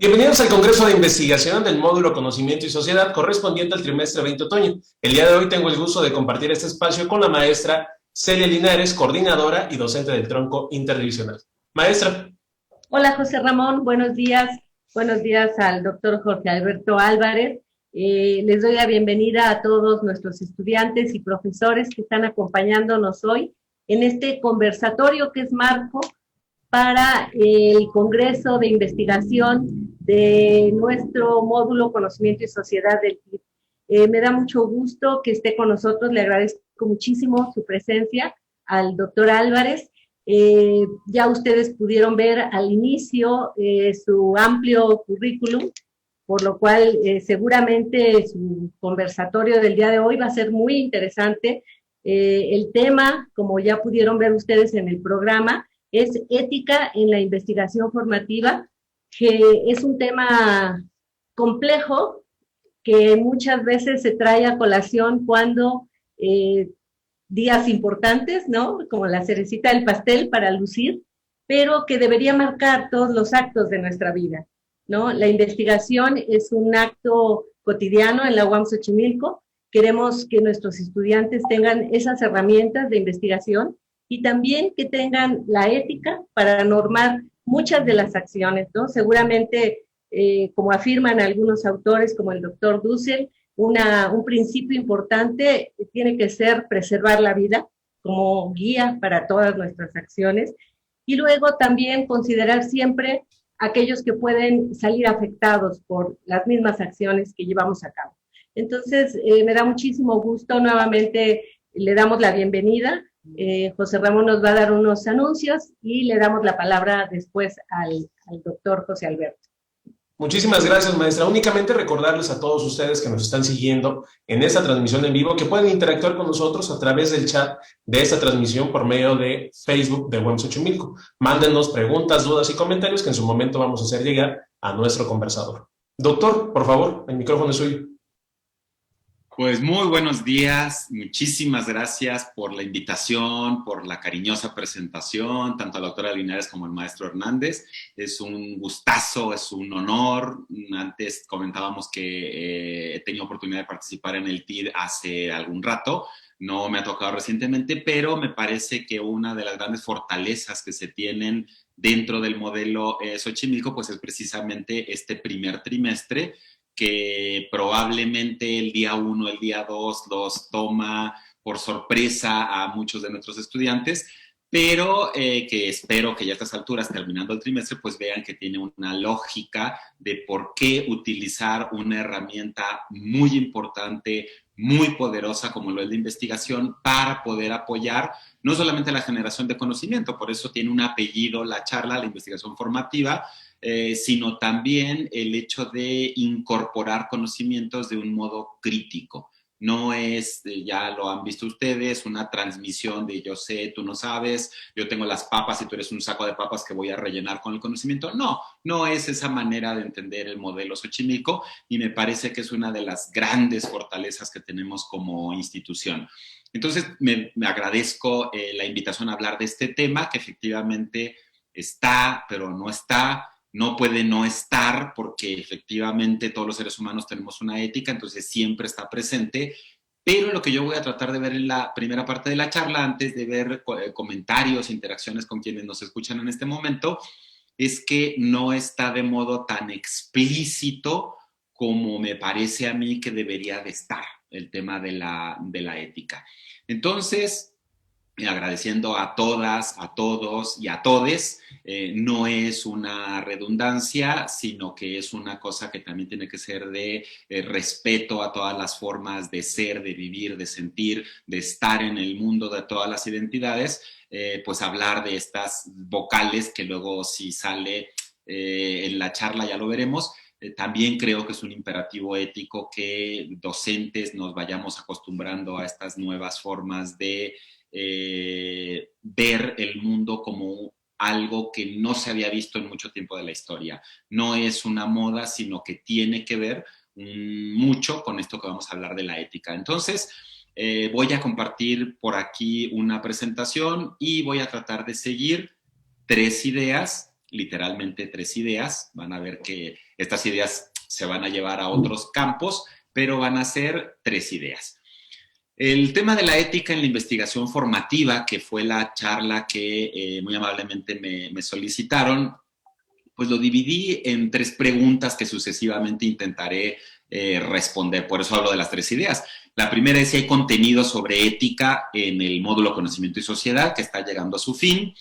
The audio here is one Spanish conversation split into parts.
Bienvenidos al Congreso de Investigación del Módulo Conocimiento y Sociedad correspondiente al trimestre 20 otoño. El día de hoy tengo el gusto de compartir este espacio con la maestra Celia Linares, coordinadora y docente del tronco interdivisional. Maestra. Hola José Ramón, buenos días. Buenos días al doctor Jorge Alberto Álvarez. Les doy la bienvenida a todos nuestros estudiantes y profesores que están acompañándonos hoy en este conversatorio que es marco para el Congreso de Investigación de nuestro módulo Conocimiento y Sociedad del TIP. Me da mucho gusto que esté con nosotros, le agradezco muchísimo su presencia al doctor Álvarez. Ya ustedes pudieron ver al inicio su amplio currículum, por lo cual seguramente su conversatorio del día de hoy va a ser muy interesante. El tema, como ya pudieron ver ustedes en el programa, es ética en la investigación formativa, que es un tema complejo que muchas veces se trae a colación cuando días importantes, ¿no? Como la cerecita del pastel para lucir, pero que debería marcar todos los actos de nuestra vida, ¿no? La investigación es un acto cotidiano en la UAM Xochimilco. Queremos que nuestros estudiantes tengan esas herramientas de investigación y también que tengan la ética para normar muchas de las acciones, ¿no? Seguramente, como afirman algunos autores como el doctor Dussel, un principio importante tiene que ser preservar la vida como guía para todas nuestras acciones y luego también considerar siempre aquellos que pueden salir afectados por las mismas acciones que llevamos a cabo. Entonces, me da muchísimo gusto, nuevamente le damos la bienvenida. José Ramón nos va a dar unos anuncios y le damos la palabra después al doctor José Alberto. Muchísimas gracias, maestra. Únicamente recordarles a todos ustedes que nos están siguiendo en esta transmisión en vivo que pueden interactuar con nosotros a través del chat de esta transmisión por medio de Facebook de UAM Xochimilco. Mándenos preguntas, dudas y comentarios que en su momento vamos a hacer llegar a nuestro conversador. Doctor, por favor, el micrófono es suyo. Pues muy buenos días, muchísimas gracias por la invitación, por la cariñosa presentación, tanto a la doctora Linares como al maestro Hernández. Es un gustazo, es un honor. Antes comentábamos que he tenido oportunidad de participar en el TID hace algún rato, no me ha tocado recientemente, pero me parece que una de las grandes fortalezas que se tienen dentro del modelo Xochimilco pues es precisamente este primer trimestre, que probablemente el día 1, el día 2 los toma por sorpresa a muchos de nuestros estudiantes, pero que espero que ya a estas alturas, terminando el trimestre, pues vean que tiene una lógica de por qué utilizar una herramienta muy importante, muy poderosa como lo es la investigación para poder apoyar no solamente la generación de conocimiento, por eso tiene un apellido la charla, la investigación formativa, sino también el hecho de incorporar conocimientos de un modo crítico. No es, ya lo han visto ustedes, una transmisión de yo sé, tú no sabes, yo tengo las papas y tú eres un saco de papas que voy a rellenar con el conocimiento. No, no es esa manera de entender el modelo Xochimilco y me parece que es una de las grandes fortalezas que tenemos como institución. Entonces, me agradezco la invitación a hablar de este tema que efectivamente está, pero no está. No puede no estar porque efectivamente todos los seres humanos tenemos una ética, entonces siempre está presente, pero lo que yo voy a tratar de ver en la primera parte de la charla, antes de ver comentarios, interacciones con quienes nos escuchan en este momento, es que no está de modo tan explícito como me parece a mí que debería de estar el tema de la ética. Entonces, agradeciendo a todas, a todos y a todes, no es una redundancia, sino que es una cosa que también tiene que ser de respeto a todas las formas de ser, de vivir, de sentir, de estar en el mundo de todas las identidades, pues hablar de estas vocales que luego si sale en la charla ya lo veremos. También creo que es un imperativo ético que docentes nos vayamos acostumbrando a estas nuevas formas de ver el mundo como algo que no se había visto en mucho tiempo de la historia. No es una moda, sino que tiene que ver mucho con esto que vamos a hablar de la ética. Entonces, voy a compartir por aquí una presentación y voy a tratar de seguir 3 ideas literalmente 3 ideas. Van a ver que estas ideas se van a llevar a otros campos, pero van a ser 3 ideas. El tema de la ética en la investigación formativa, que fue la charla que muy amablemente me solicitaron, pues lo dividí en 3 preguntas que sucesivamente intentaré responder. Por eso hablo de las 3 ideas. La primera es si hay contenido sobre ética en el módulo Conocimiento y Sociedad, que está llegando a su fin.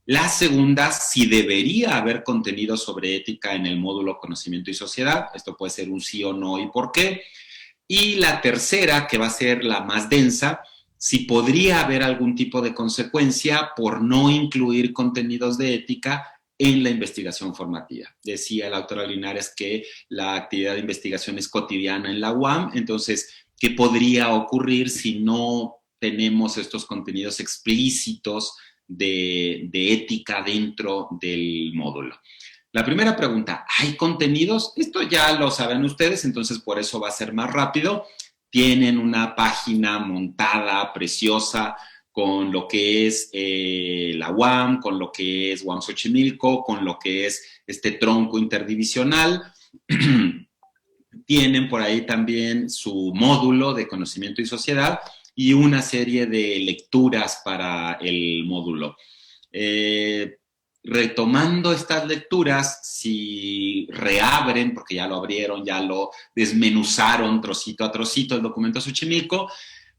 La segunda, si debería haber contenido sobre ética en el módulo Conocimiento y Sociedad. Esto puede ser un sí o no y por qué. Y la tercera, que va a ser la más densa, si podría haber algún tipo de consecuencia por no incluir contenidos de ética en la investigación formativa. Decía la doctora Linares que la actividad de investigación es cotidiana en la UAM, entonces, ¿qué podría ocurrir si no tenemos estos contenidos explícitos de ética dentro del módulo? La primera pregunta, ¿hay contenidos? Esto ya lo saben ustedes, entonces por eso va a ser más rápido. Tienen una página montada, preciosa, con lo que es la UAM, con lo que es UAM Xochimilco, con lo que es este tronco interdivisional. Tienen por ahí también su módulo de conocimiento y sociedad y una serie de lecturas para el módulo. Retomando estas lecturas, si reabren, porque ya lo abrieron, ya lo desmenuzaron trocito a trocito el documento Xochimilco,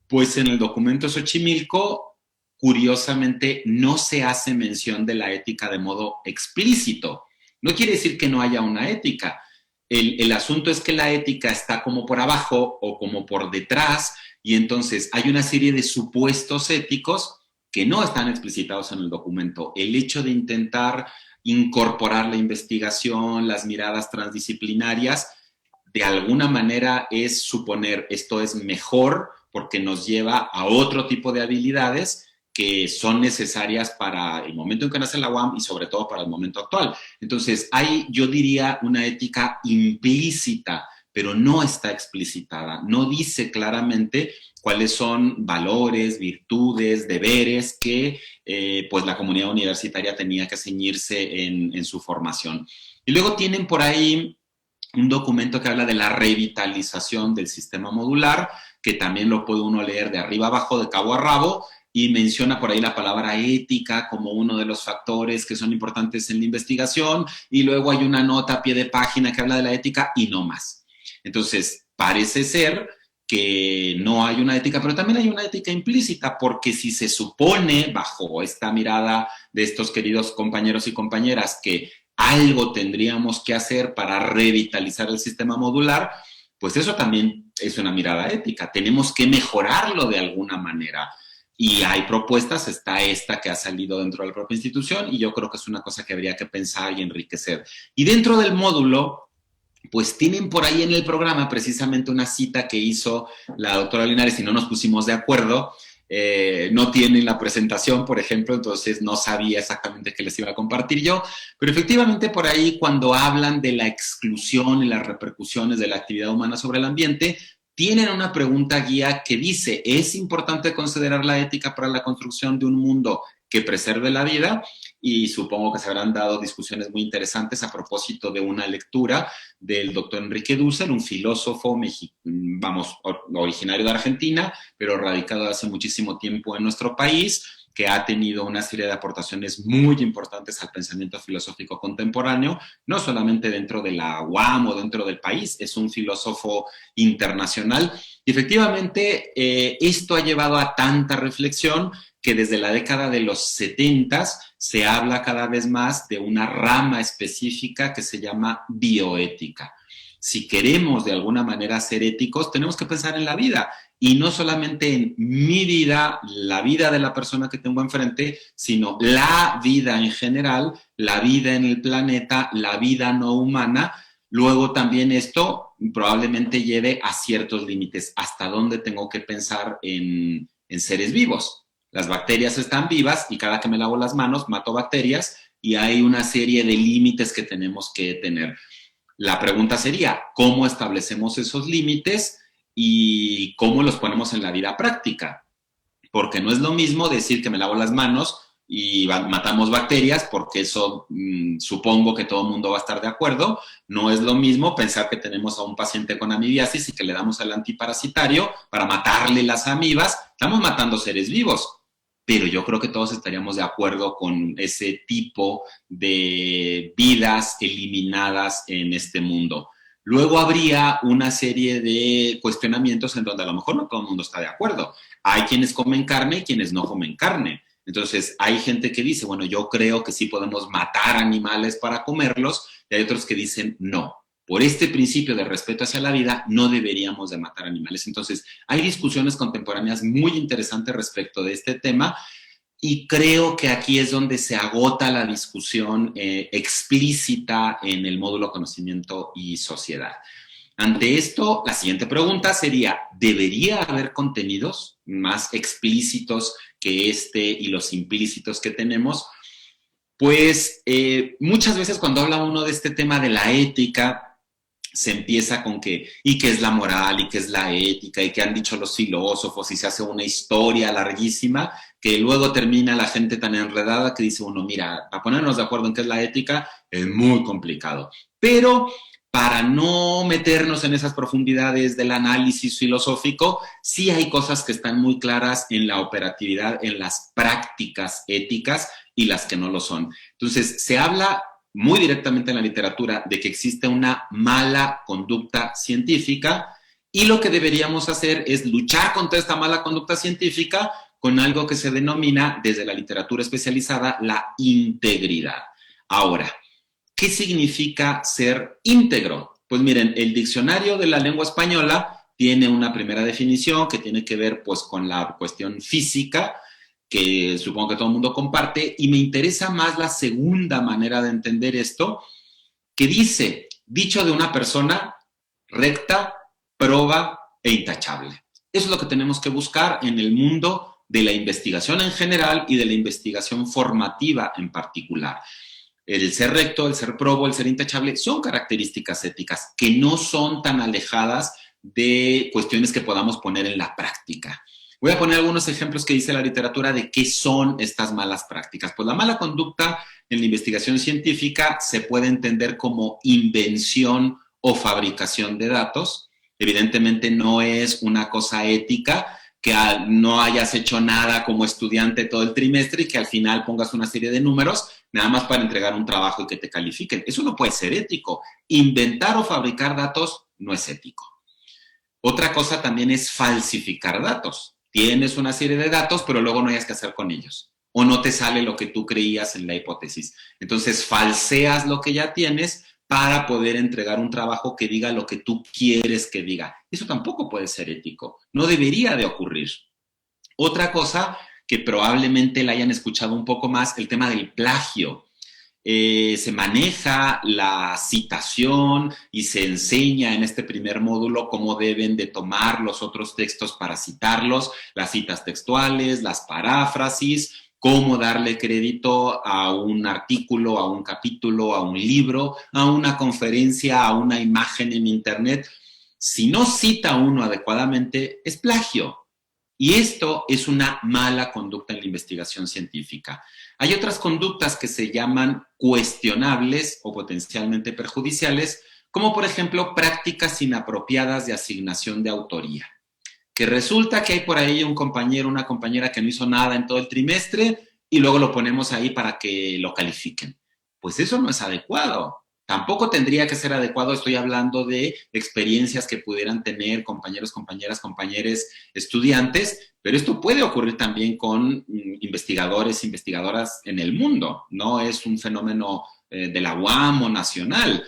pues en el documento Xochimilco, curiosamente, no se hace mención de la ética de modo explícito. No quiere decir que no haya una ética. El asunto es que la ética está como por abajo o como por detrás, y entonces hay una serie de supuestos éticos que no están explicitados en el documento. El hecho de intentar incorporar la investigación, las miradas transdisciplinarias, de alguna manera es suponer esto es mejor porque nos lleva a otro tipo de habilidades que son necesarias para el momento en que nace la UAM y sobre todo para el momento actual. Entonces, hay, yo diría, una ética implícita, pero no está explicitada. No dice claramente cuáles son valores, virtudes, deberes que pues la comunidad universitaria tenía que ceñirse en su formación. Y luego tienen por ahí un documento que habla de la revitalización del sistema modular, que también lo puede uno leer de arriba abajo, de cabo a rabo, y menciona por ahí la palabra ética como uno de los factores que son importantes en la investigación, y luego hay una nota a pie de página que habla de la ética y no más. Entonces, parece ser que no hay una ética, pero también hay una ética implícita, porque si se supone, bajo esta mirada de estos queridos compañeros y compañeras, que algo tendríamos que hacer para revitalizar el sistema modular, pues eso también es una mirada ética. Tenemos que mejorarlo de alguna manera. Y hay propuestas, está esta que ha salido dentro de la propia institución, y yo creo que es una cosa que habría que pensar y enriquecer. Y dentro del módulo, pues tienen por ahí en el programa precisamente una cita que hizo la doctora Linares y no nos pusimos de acuerdo. No tienen la presentación, por ejemplo, entonces no sabía exactamente qué les iba a compartir yo, pero efectivamente por ahí cuando hablan de la exclusión y las repercusiones de la actividad humana sobre el ambiente, tienen una pregunta guía que dice, ¿es importante considerar la ética para la construcción de un mundo que preserve la vida? Y supongo que se habrán dado discusiones muy interesantes a propósito de una lectura del doctor Enrique Dussel, un filósofo originario de Argentina, pero radicado hace muchísimo tiempo en nuestro país, que ha tenido una serie de aportaciones muy importantes al pensamiento filosófico contemporáneo, no solamente dentro de la UAM o dentro del país, es un filósofo internacional. Y efectivamente, esto ha llevado a tanta reflexión que desde la década de los 70 se habla cada vez más de una rama específica que se llama bioética. Si queremos de alguna manera ser éticos, tenemos que pensar en la vida, y no solamente en mi vida, la vida de la persona que tengo enfrente, sino la vida en general, la vida en el planeta, la vida no humana. Luego también esto probablemente lleve a ciertos límites, hasta dónde tengo que pensar en seres vivos. Las bacterias están vivas y cada que me lavo las manos mato bacterias, y hay una serie de límites que tenemos que tener. La pregunta sería, ¿cómo establecemos esos límites y cómo los ponemos en la vida práctica? Porque no es lo mismo decir que me lavo las manos y matamos bacterias, porque eso supongo que todo el mundo va a estar de acuerdo. No es lo mismo pensar que tenemos a un paciente con amibiasis y que le damos el antiparasitario para matarle las amibas. Estamos matando seres vivos. Pero yo creo que todos estaríamos de acuerdo con ese tipo de vidas eliminadas en este mundo. Luego habría una serie de cuestionamientos en donde a lo mejor no todo el mundo está de acuerdo. Hay quienes comen carne y quienes no comen carne. Entonces, hay gente que dice, bueno, yo creo que sí podemos matar animales para comerlos, y hay otros que dicen, no. Por este principio de respeto hacia la vida, no deberíamos de matar animales. Entonces, hay discusiones contemporáneas muy interesantes respecto de este tema, y creo que aquí es donde se agota la discusión explícita en el módulo Conocimiento y Sociedad. Ante esto, la siguiente pregunta sería, ¿debería haber contenidos más explícitos que este y los implícitos que tenemos? Pues muchas veces cuando habla uno de este tema de la ética, se empieza con que, ¿y qué es la moral? ¿Y qué es la ética? ¿Y qué han dicho los filósofos? Y se hace una historia larguísima que luego termina la gente tan enredada que dice uno, mira, para ponernos de acuerdo en qué es la ética es muy complicado. Pero para no meternos en esas profundidades del análisis filosófico, sí hay cosas que están muy claras en la operatividad, en las prácticas éticas y las que no lo son. Entonces, se habla muy directamente en la literatura de que existe una mala conducta científica, y lo que deberíamos hacer es luchar contra esta mala conducta científica con algo que se denomina desde la literatura especializada la integridad. Ahora, ¿qué significa ser íntegro? Pues miren, el diccionario de la lengua española tiene una primera definición que tiene que ver pues con la cuestión física, que supongo que todo el mundo comparte, y me interesa más la segunda manera de entender esto, que dice, dicho de una persona recta, proba e intachable. Eso es lo que tenemos que buscar en el mundo de la investigación en general y de la investigación formativa en particular. El ser recto, el ser probo, el ser intachable son características éticas que no son tan alejadas de cuestiones que podamos poner en la práctica. Voy a poner algunos ejemplos que dice la literatura de qué son estas malas prácticas. Pues la mala conducta en la investigación científica se puede entender como invención o fabricación de datos. Evidentemente no es una cosa ética que no hayas hecho nada como estudiante todo el trimestre y que al final pongas una serie de números nada más para entregar un trabajo y que te califiquen. Eso no puede ser ético. Inventar o fabricar datos no es ético. Otra cosa también es falsificar datos. Tienes una serie de datos, pero luego no hayas que hacer con ellos. O no te sale lo que tú creías en la hipótesis. Entonces, falseas lo que ya tienes para poder entregar un trabajo que diga lo que tú quieres que diga. Eso tampoco puede ser ético. No debería de ocurrir. Otra cosa que probablemente la hayan escuchado un poco más, el tema del plagio. Se maneja la citación y se enseña en este primer módulo cómo deben de tomar los otros textos para citarlos, las citas textuales, las paráfrasis, cómo darle crédito a un artículo, a un capítulo, a un libro, a una conferencia, a una imagen en internet. Si no cita uno adecuadamente, es plagio. Y esto es una mala conducta en la investigación científica. Hay otras conductas que se llaman cuestionables o potencialmente perjudiciales, como por ejemplo prácticas inapropiadas de asignación de autoría. Que resulta que hay por ahí un compañero, una compañera que no hizo nada en todo el trimestre y luego lo ponemos ahí para que lo califiquen. Pues eso no es adecuado. Tampoco tendría que ser adecuado, estoy hablando de experiencias que pudieran tener compañeros, compañeras, compañeros, estudiantes, pero esto puede ocurrir también con investigadores, investigadoras en el mundo, no es un fenómeno de la UAM o nacional.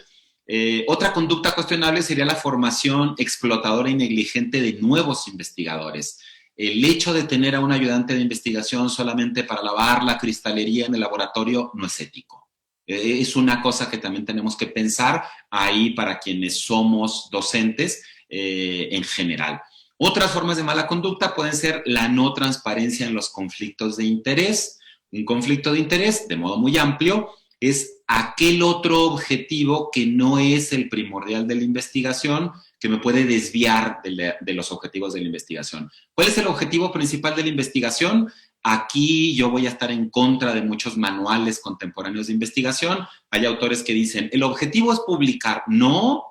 Otra conducta cuestionable sería la formación explotadora y negligente de nuevos investigadores. El hecho de tener a un ayudante de investigación solamente para lavar la cristalería en el laboratorio no es ético. Es una cosa que también tenemos que pensar ahí para quienes somos docentes en general. Otras formas de mala conducta pueden ser la no transparencia en los conflictos de interés. Un conflicto de interés, de modo muy amplio, es aquel otro objetivo que no es el primordial de la investigación, que me puede desviar de los objetivos de la investigación. ¿Cuál es el objetivo principal de la investigación? Aquí yo voy a estar en contra de muchos manuales contemporáneos de investigación. Hay autores que dicen, el objetivo es publicar. No,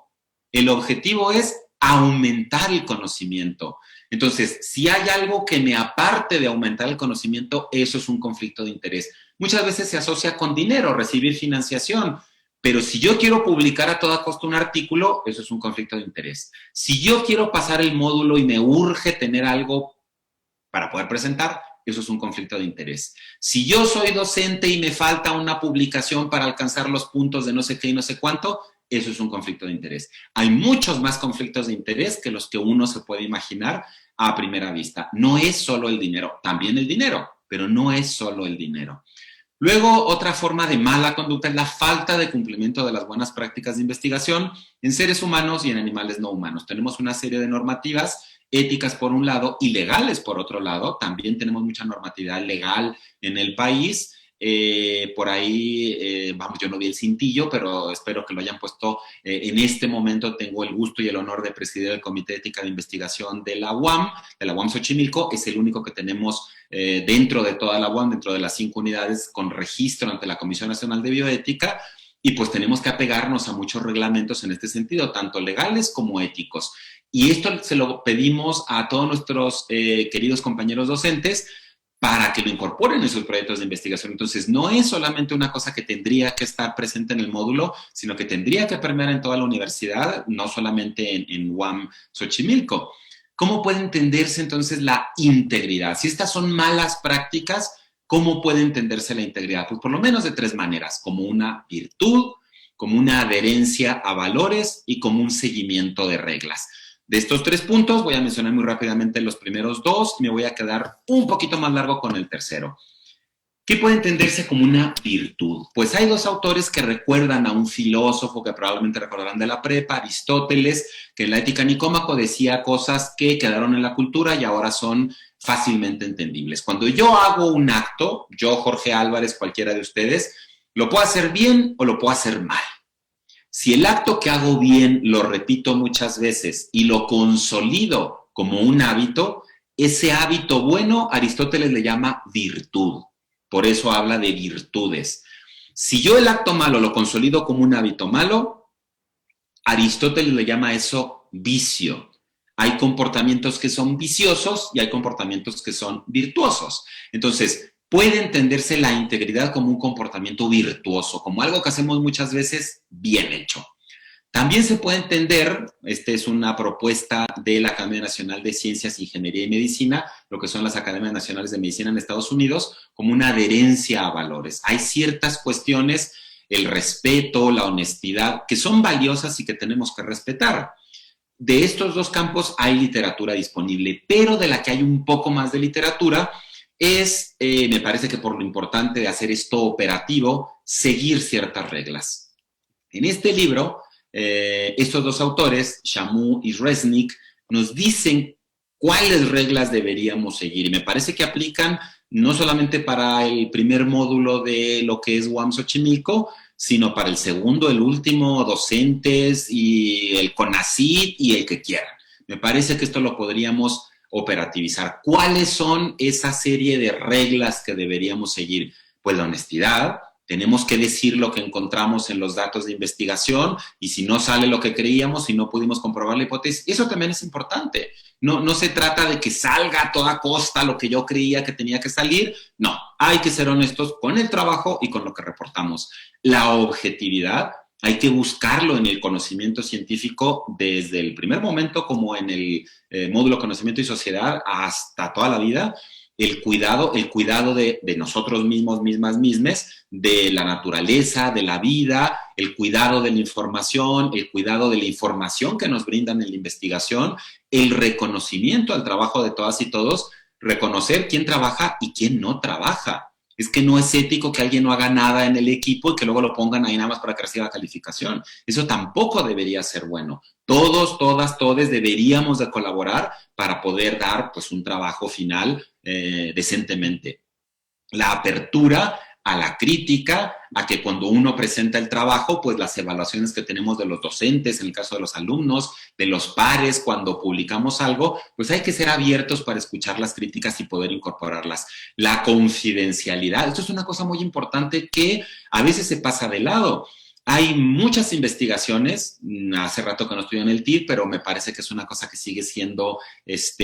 el objetivo es aumentar el conocimiento. Entonces, si hay algo que me aparte de aumentar el conocimiento, eso es un conflicto de interés. Muchas veces se asocia con dinero, recibir financiación, pero si yo quiero publicar a toda costa un artículo, eso es un conflicto de interés. Si yo quiero pasar el módulo y me urge tener algo para poder presentar, eso es un conflicto de interés. Si yo soy docente y me falta una publicación para alcanzar los puntos de no sé qué y no sé cuánto, eso es un conflicto de interés. Hay muchos más conflictos de interés que los que uno se puede imaginar a primera vista. No es solo el dinero, también el dinero, pero no es solo el dinero. Luego, otra forma de mala conducta es la falta de cumplimiento de las buenas prácticas de investigación en seres humanos y en animales no humanos. Tenemos una serie de normativas éticas por un lado y legales por otro lado. También tenemos mucha normatividad legal en el país. Por ahí, vamos, yo no vi el cintillo, pero espero que lo hayan puesto. En este momento tengo el gusto y el honor de presidir el Comité de Ética de Investigación de la UAM Xochimilco. Es el único que tenemos dentro de toda la UAM, dentro de las 5 unidades con registro ante la Comisión Nacional de Bioética. Y pues tenemos que apegarnos a muchos reglamentos en este sentido, tanto legales como éticos. Y esto se lo pedimos a todos nuestros queridos compañeros docentes para que lo incorporen en sus proyectos de investigación. Entonces, no es solamente una cosa que tendría que estar presente en el módulo, sino que tendría que permear en toda la universidad, no solamente en UAM Xochimilco. ¿Cómo puede entenderse entonces la integridad? Si estas son malas prácticas, ¿cómo puede entenderse la integridad? Pues por lo menos de 3 maneras, como una virtud, como una adherencia a valores y como un seguimiento de reglas. De estos 3 puntos voy a mencionar muy rápidamente los primeros 2 y me voy a quedar un poquito más largo con el tercero. ¿Qué puede entenderse como una virtud? Pues hay 2 autores que recuerdan a un filósofo que probablemente recordarán de la prepa, Aristóteles, que en la Ética Nicómaco decía cosas que quedaron en la cultura y ahora son fácilmente entendibles. Cuando yo hago un acto, yo, Jorge Álvarez, cualquiera de ustedes, lo puedo hacer bien o lo puedo hacer mal. Si el acto que hago bien lo repito muchas veces y lo consolido como un hábito, ese hábito bueno Aristóteles le llama virtud. Por eso habla de virtudes. Si yo el acto malo lo consolido como un hábito malo, Aristóteles le llama eso vicio. Hay comportamientos que son viciosos y hay comportamientos que son virtuosos. Entonces, puede entenderse la integridad como un comportamiento virtuoso, como algo que hacemos muchas veces bien hecho. También se puede entender, esta es una propuesta de la Academia Nacional de Ciencias, Ingeniería y Medicina, lo que son las Academias Nacionales de Medicina en Estados Unidos, como una adherencia a valores. Hay ciertas cuestiones, el respeto, la honestidad, que son valiosas y que tenemos que respetar. De estos 2 campos hay literatura disponible, pero de la que hay un poco más de literatura es, me parece que por lo importante de hacer esto operativo, seguir ciertas reglas. En este libro, estos 2 autores, Chamou y Resnick, nos dicen cuáles reglas deberíamos seguir. Y me parece que aplican no solamente para el primer módulo de lo que es UAM Xochimilco, sino para el segundo, el último, docentes y el CONACYT y el que quieran. Me parece que esto lo podríamos operativizar. ¿Cuáles son esa serie de reglas que deberíamos seguir? Pues la honestidad. Tenemos que decir lo que encontramos en los datos de investigación y si no sale lo que creíamos, si no pudimos comprobar la hipótesis, eso también es importante. No se trata de que salga a toda costa lo que yo creía que tenía que salir. No, hay que ser honestos con el trabajo y con lo que reportamos. La objetividad hay que buscarlo en el conocimiento científico desde el primer momento, como en el módulo Conocimiento y Sociedad, hasta toda la vida. El cuidado de nosotros mismos, mismes, de la naturaleza, de la vida, el cuidado de la información, el cuidado de la información que nos brindan en la investigación, el reconocimiento al trabajo de todas y todos, reconocer quién trabaja y quién no trabaja. Es que no es ético que alguien no haga nada en el equipo y que luego lo pongan ahí nada más para que reciba calificación. Eso tampoco debería ser bueno. Todos, todas, todes deberíamos de colaborar para poder dar pues un trabajo final decentemente. La apertura a la crítica, a que cuando uno presenta el trabajo, pues las evaluaciones que tenemos de los docentes, en el caso de los alumnos, de los pares, cuando publicamos algo, pues hay que ser abiertos para escuchar las críticas y poder incorporarlas. La confidencialidad, esto es una cosa muy importante que a veces se pasa de lado. Hay muchas investigaciones, hace rato que no estudié en el TIR, pero me parece que es una cosa que sigue siendo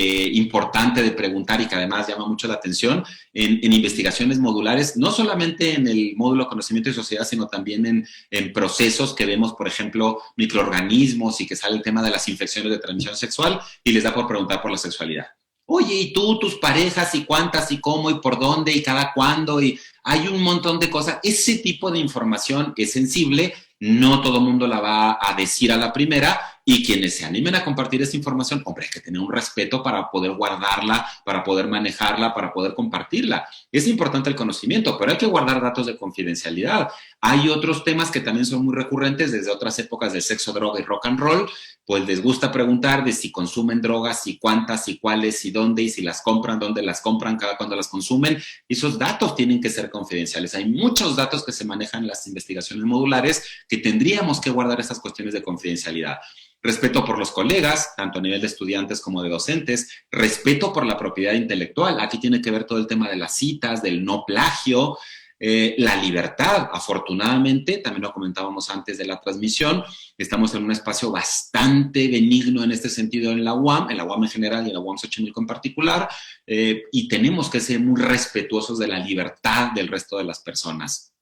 importante de preguntar y que además llama mucho la atención en investigaciones modulares, no solamente en el módulo Conocimiento y Sociedad, sino también en procesos que vemos, por ejemplo, microorganismos y que sale el tema de las infecciones de transmisión sexual y les da por preguntar por la sexualidad. Oye, ¿y tú, tus parejas, y cuántas, y cómo, y por dónde, y cada cuándo? Y hay un montón de cosas. Ese tipo de información es sensible, no todo el mundo la va a decir a la primera, y quienes se animen a compartir esa información, hombre, hay que tener un respeto para poder guardarla, para poder manejarla, para poder compartirla. Es importante el conocimiento, pero hay que guardar datos de confidencialidad. Hay otros temas que también son muy recurrentes desde otras épocas del sexo, droga y rock and roll, pues les gusta preguntar de si consumen drogas, y cuántas, y cuáles, y dónde, y si las compran, dónde las compran, cada cuándo las consumen. Esos datos tienen que ser confidenciales. Hay muchos datos que se manejan en las investigaciones modulares que tendríamos que guardar esas cuestiones de confidencialidad. Respeto por los colegas, tanto a nivel de estudiantes como de docentes, respeto por la propiedad intelectual. Aquí tiene que ver todo el tema de las citas, del no plagio, la libertad. Afortunadamente, también lo comentábamos antes de la transmisión, estamos en un espacio bastante benigno en este sentido en la UAM en general y en la UAM Xochimilco en particular, y tenemos que ser muy respetuosos de la libertad del resto de las personas.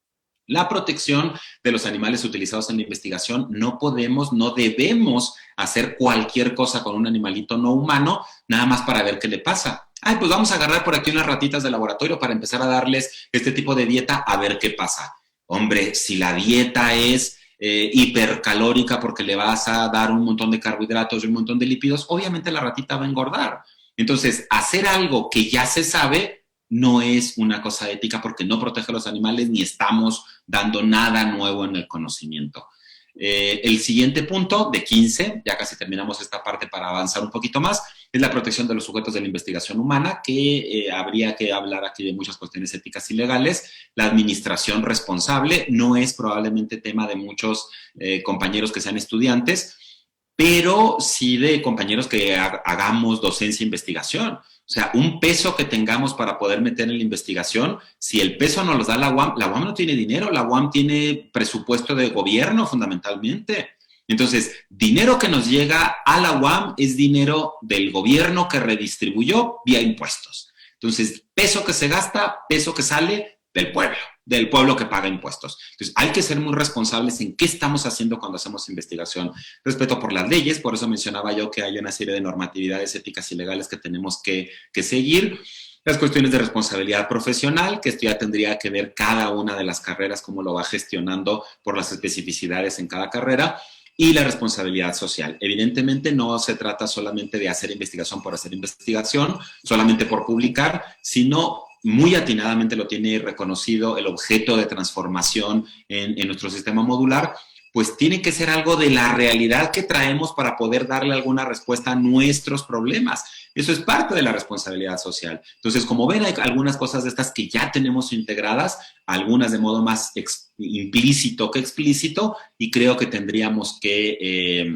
La protección de los animales utilizados en la investigación, no debemos hacer cualquier cosa con un animalito no humano, nada más para ver qué le pasa. Ay, pues vamos a agarrar por aquí unas ratitas de laboratorio para empezar a darles este tipo de dieta a ver qué pasa. Hombre, si la dieta es hipercalórica porque le vas a dar un montón de carbohidratos y un montón de lípidos, obviamente la ratita va a engordar. Entonces, hacer algo que ya se sabe no es una cosa ética porque no protege a los animales ni estamos dando nada nuevo en el conocimiento. El siguiente punto, de 15, ya casi terminamos esta parte para avanzar un poquito más, es la protección de los sujetos de la investigación humana, que habría que hablar aquí de muchas cuestiones éticas y legales. La administración responsable no es probablemente tema de muchos compañeros que sean estudiantes, pero sí de compañeros que hagamos docencia e investigación. O sea, un peso que tengamos para poder meter en la investigación, si el peso nos lo da la UAM no tiene dinero, la UAM tiene presupuesto de gobierno fundamentalmente. Entonces, dinero que nos llega a la UAM es dinero del gobierno que redistribuyó vía impuestos. Entonces, peso que se gasta, peso que sale del pueblo que paga impuestos. Entonces, hay que ser muy responsables en qué estamos haciendo cuando hacemos investigación. Respeto por las leyes, por eso mencionaba yo que hay una serie de normatividades éticas y legales que tenemos que seguir. Las cuestiones de responsabilidad profesional, que esto ya tendría que ver cada una de las carreras, cómo lo va gestionando por las especificidades en cada carrera. Y la responsabilidad social. Evidentemente no se trata solamente de hacer investigación por hacer investigación, solamente por publicar, sino muy atinadamente lo tiene reconocido el objeto de transformación en nuestro sistema modular, pues tiene que ser algo de la realidad que traemos para poder darle alguna respuesta a nuestros problemas. Eso es parte de la responsabilidad social. Entonces, como ven, hay algunas cosas de estas que ya tenemos integradas, algunas de modo más implícito que explícito, y creo que tendríamos que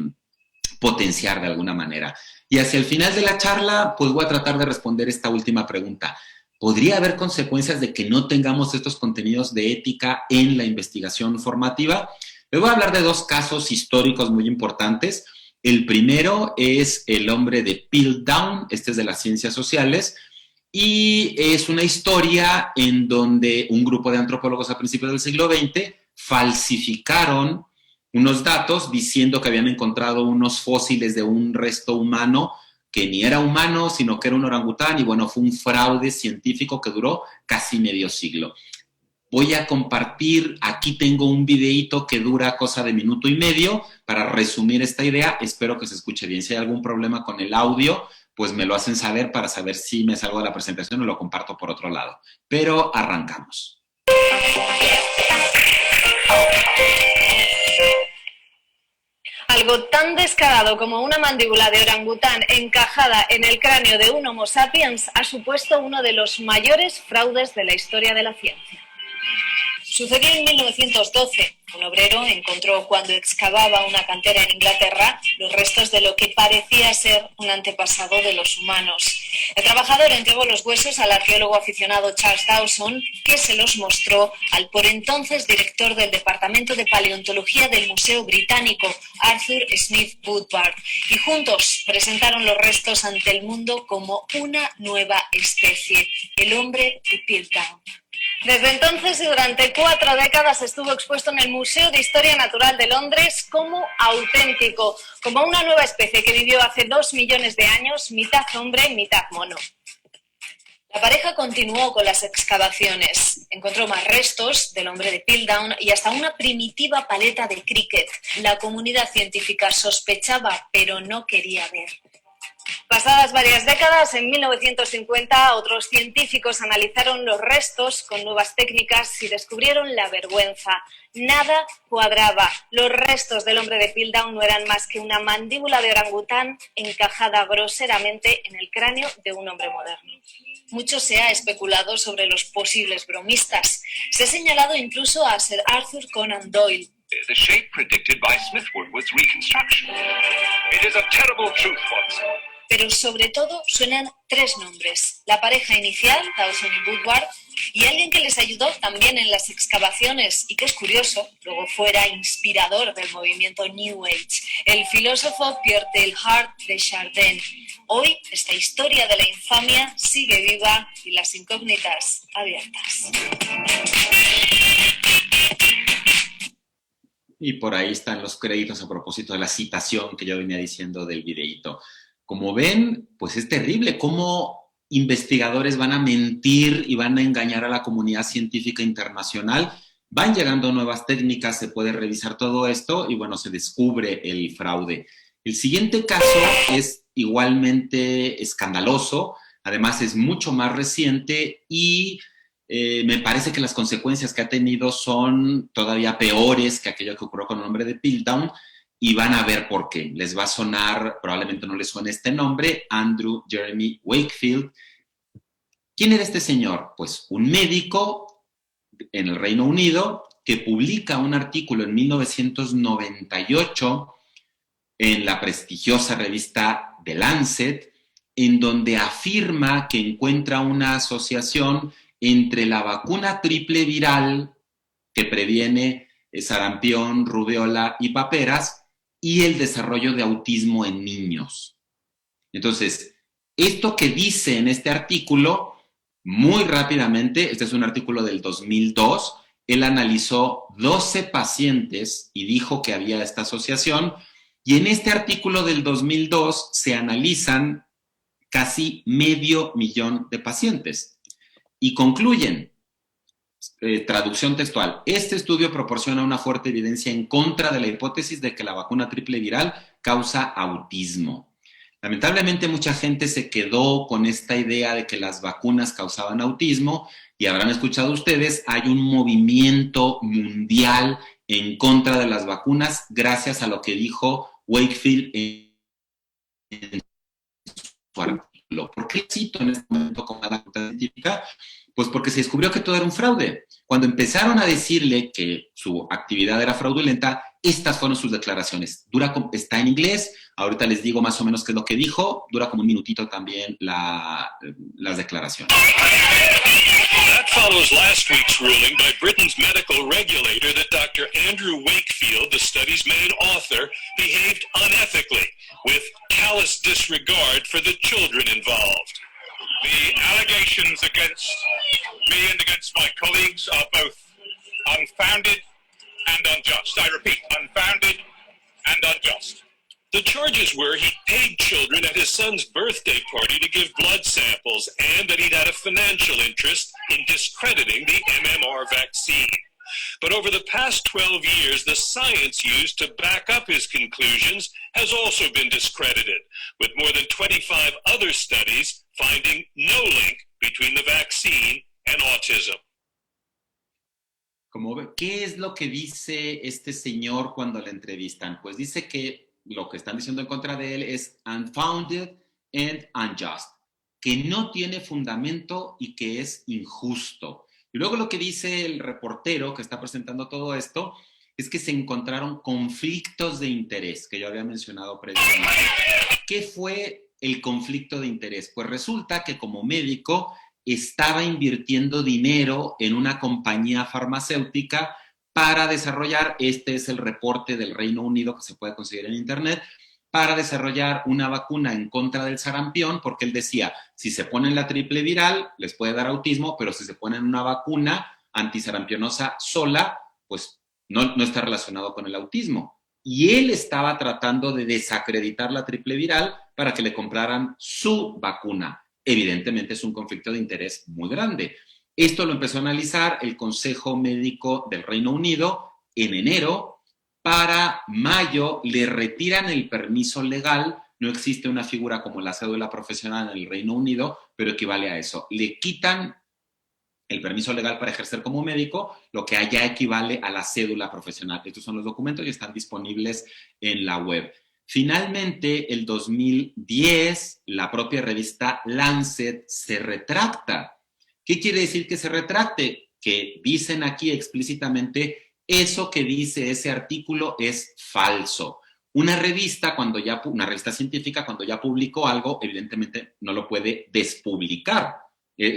potenciar de alguna manera. Y hacia el final de la charla, pues voy a tratar de responder esta última pregunta. ¿Podría haber consecuencias de que no tengamos estos contenidos de ética en la investigación formativa? Les voy a hablar de dos casos históricos muy importantes. El primero es el hombre de Piltdown, este es de las ciencias sociales, y es una historia en donde un grupo de antropólogos a principios del siglo XX falsificaron unos datos diciendo que habían encontrado unos fósiles de un resto humano que ni era humano, sino que era un orangután, y bueno, fue un fraude científico que duró casi medio siglo. Voy a compartir, aquí tengo un videíto que dura cosa de minuto y medio para resumir esta idea. Espero que se escuche bien. Si hay algún problema con el audio, pues me lo hacen saber para saber si me salgo de la presentación o lo comparto por otro lado. Pero arrancamos. Algo tan descarado como una mandíbula de orangután encajada en el cráneo de un Homo sapiens ha supuesto uno de los mayores fraudes de la historia de la ciencia. Sucedió en 1912. Un obrero encontró cuando excavaba una cantera en Inglaterra los restos de lo que parecía ser un antepasado de los humanos. El trabajador entregó los huesos al arqueólogo aficionado Charles Dawson, que se los mostró al por entonces director del Departamento de Paleontología del Museo Británico, Arthur Smith Woodward, y juntos presentaron los restos ante el mundo como una nueva especie, el hombre de Piltdown. Desde entonces y durante 4 décadas estuvo expuesto en el Museo de Historia Natural de Londres como auténtico, como una nueva especie que vivió hace 2 millones de años, mitad hombre, mitad mono. La pareja continuó con las excavaciones. Encontró más restos del hombre de Piltdown y hasta una primitiva paleta de cricket. La comunidad científica sospechaba, pero no quería ver. Pasadas varias décadas, en 1950, otros científicos analizaron los restos con nuevas técnicas y descubrieron la vergüenza. Nada cuadraba. Los restos del hombre de Piltdown no eran más que una mandíbula de orangután encajada groseramente en el cráneo de un hombre moderno. Mucho se ha especulado sobre los posibles bromistas. Se ha señalado incluso a Sir Arthur Conan Doyle. The shape predicted by Smithwood was reconstruction. It is a terrible truth, Watson. Pero sobre todo suenan 3 nombres. La pareja inicial, Dawson y Woodward, y alguien que les ayudó también en las excavaciones y que es curioso, luego fuera inspirador del movimiento New Age, el filósofo Pierre Teilhard de Chardin. Hoy esta historia de la infamia sigue viva y las incógnitas abiertas. Y por ahí están los créditos a propósito de la citación que yo venía diciendo del videíto. Como ven, pues es terrible cómo investigadores van a mentir y van a engañar a la comunidad científica internacional. Van llegando nuevas técnicas, se puede revisar todo esto y bueno, se descubre el fraude. El siguiente caso es igualmente escandaloso, además es mucho más reciente y me parece que las consecuencias que ha tenido son todavía peores que aquello que ocurrió con el hombre de Piltdown. Y van a ver por qué. Les va a sonar, probablemente no les suene este nombre, Andrew Jeremy Wakefield. ¿Quién era este señor? Pues un médico en el Reino Unido que publica un artículo en 1998 en la prestigiosa revista The Lancet, en donde afirma que encuentra una asociación entre la vacuna triple viral que previene sarampión, rubéola y paperas y el desarrollo de autismo en niños. Entonces, esto que dice en este artículo, muy rápidamente, este es un artículo del 2002, él analizó 12 pacientes y dijo que había esta asociación, y en este artículo del 2002 se analizan casi 500,000 de pacientes y concluyen, traducción textual, este estudio proporciona una fuerte evidencia en contra de la hipótesis de que la vacuna triple viral causa autismo. Lamentablemente mucha gente se quedó con esta idea de que las vacunas causaban autismo y habrán escuchado ustedes, hay un movimiento mundial en contra de las vacunas gracias a lo que dijo Wakefield en su artículo. ¿Por qué cito en este momento como una científica? Pues porque se descubrió que todo era un fraude. Cuando empezaron a decirle que su actividad era fraudulenta, estas fueron sus declaraciones. Está en inglés, ahorita les digo más o menos qué es lo que dijo, dura como un minutito también las declaraciones. That follows last week's ruling by Britain's medical regulator that Dr. Andrew Wakefield, the study's main author, behaved unethically with callous disregard for the children involved. The allegations against me and against my colleagues are both unfounded and unjust. I repeat, unfounded and unjust. The charges were he paid children at his son's birthday party to give blood samples and that he'd had a financial interest in discrediting the MMR vaccine. But over the past 12 years, the science used to back up his conclusions has also been discredited, with more than 25 other studies finding no link between the vaccine and autism. ¿Qué es lo que dice este señor cuando le entrevistan? Pues dice que lo que están diciendo en contra de él es unfounded and unjust, que no tiene fundamento y que es injusto. Y luego lo que dice el reportero que está presentando todo esto es que se encontraron conflictos de interés, que yo había mencionado previamente. ¿Qué fue el conflicto de interés? Pues resulta que como médico estaba invirtiendo dinero en una compañía farmacéutica para desarrollar, este es el reporte del Reino Unido que se puede conseguir en internet, para desarrollar una vacuna en contra del sarampión, porque él decía, si se ponen la triple viral, les puede dar autismo, pero si se ponen una vacuna antisarampionosa sola, pues no está relacionado con el autismo. Y él estaba tratando de desacreditar la triple viral para que le compraran su vacuna. Evidentemente es un conflicto de interés muy grande. Esto lo empezó a analizar el Consejo Médico del Reino Unido en enero. Para mayo le retiran el permiso legal. No existe una figura como la cédula profesional en el Reino Unido, pero equivale a eso. Le quitan el permiso legal para ejercer como médico, lo que allá equivale a la cédula profesional. Estos son los documentos y están disponibles en la web. Finalmente, el 2010, la propia revista Lancet se retracta. ¿Qué quiere decir que se retracte? Que dicen aquí explícitamente, eso que dice ese artículo es falso. Una revista científica, cuando ya publicó algo, evidentemente no lo puede despublicar.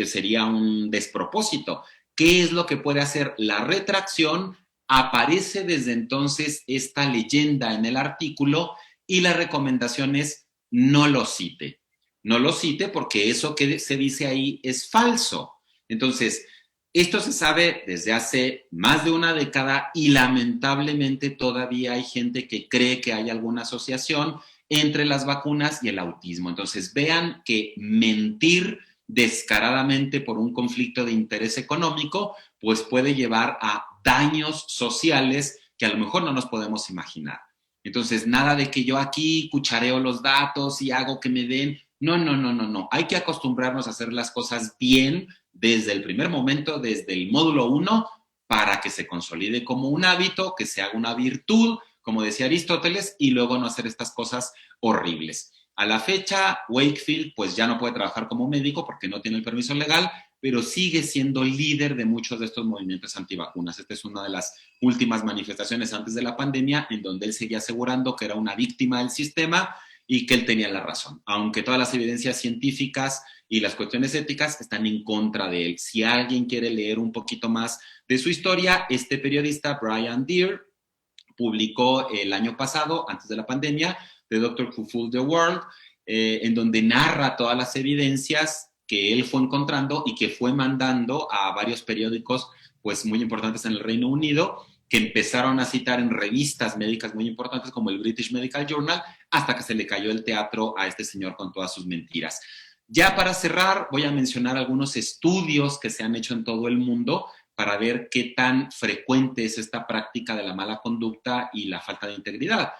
Sería un despropósito. ¿Qué es lo que puede hacer? La retracción. Aparece desde entonces esta leyenda en el artículo y la recomendación es no lo cite. No lo cite porque eso que se dice ahí es falso. Entonces, esto se sabe desde hace más de una década y lamentablemente todavía hay gente que cree que hay alguna asociación entre las vacunas y el autismo. Entonces, vean que mentir descaradamente por un conflicto de interés económico, pues puede llevar a daños sociales que a lo mejor no nos podemos imaginar. Entonces, nada de que yo aquí cuchareo los datos y hago que me den. No. Hay que acostumbrarnos a hacer las cosas bien desde el primer momento, desde el módulo 1, para que se consolide como un hábito, que se haga una virtud, como decía Aristóteles, y luego no hacer estas cosas horribles. A la fecha, Wakefield pues ya no puede trabajar como médico porque no tiene el permiso legal, pero sigue siendo líder de muchos de estos movimientos antivacunas. Esta es una de las últimas manifestaciones antes de la pandemia en donde él seguía asegurando que era una víctima del sistema y que él tenía la razón, aunque todas las evidencias científicas y las cuestiones éticas están en contra de él. Si alguien quiere leer un poquito más de su historia, este periodista, Brian Deere, publicó el año pasado, antes de la pandemia, The Doctor Who Fooled the World, en donde narra todas las evidencias que él fue encontrando y que fue mandando a varios periódicos pues, muy importantes en el Reino Unido, que empezaron a citar en revistas médicas muy importantes como el British Medical Journal, hasta que se le cayó el teatro a este señor con todas sus mentiras. Ya para cerrar, voy a mencionar algunos estudios que se han hecho en todo el mundo para ver qué tan frecuente es esta práctica de la mala conducta y la falta de integridad.